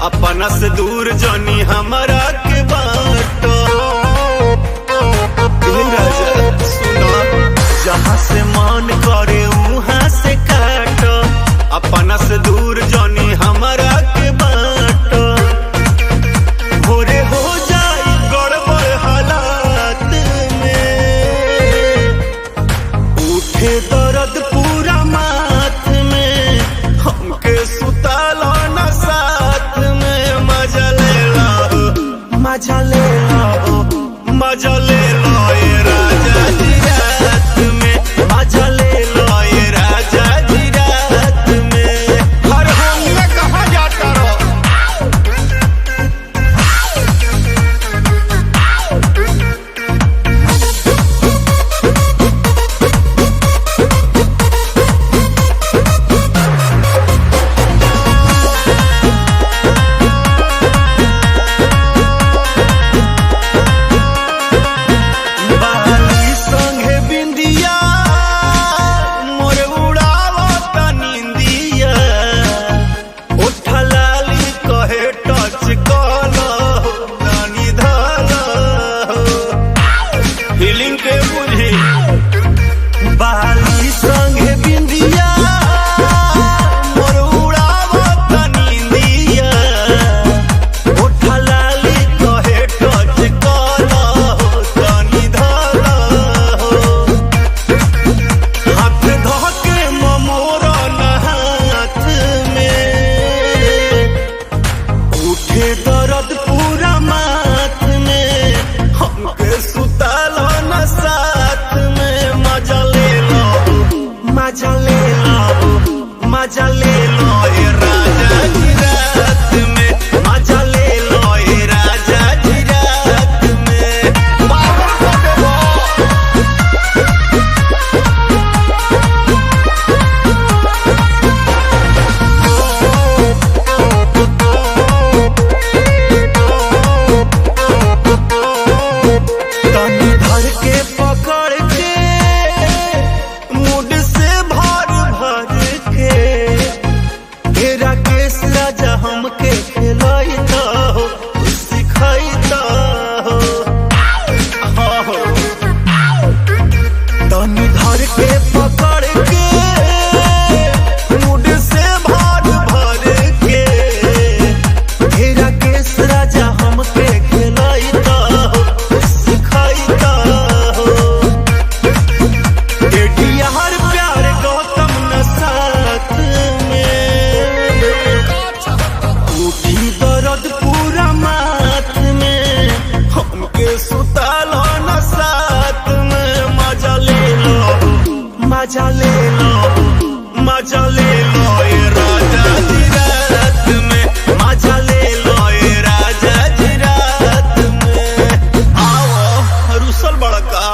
अपना से दूर जानी हमारा के बाटो राजा सुनो, जहाँ से मन करे वहाँ से काटो, अपना से दूर जानी हमारा के बाटो। भोरे हो जाए गड़बड़ हालात में, उठे दर्द पूरा माथ में, हमके सुतालो न साथ में। मजा ले लो, मजा ले लो, मजा ले लो ये राजा जी रात में, मजा ले लो ये राजा जी रात में। हर हमने कहाँ जाता रहो। बाली संगे बिंदिया मोर उड़ावत नींदिया, उठा लाली कहे टच करो तनी धरो, हाथ धके मोरा हाथ में, उठे दर्द पूरा माथ में, हमके सुतालो न साथ में। मजा ले लो, मजा ले लो, मजा ले लो ये राजा जी रात में, मजा ले लो ये राजा जी रात में। पागल कर देबो। तनी धर के पकड़ के मुड से भर भर के, तेरा केस राजा हमके खिलाइता हो, सिखाइता हो। तनी धर के पकड़ के मुड से भर भर के, तेरा केस राजा हमके खिलाइता हो, सिखाइता हो। हर प्यार गौतम न साथ में, उठी दर्द पूरा माथ में, हमके सुतालो न साथ में। मजा ले लो, मजा ले लो, मजा ले लो ये राजा जी रात में, मजा ले लो ये राजा जी रात में। आओ रुसल बड़का।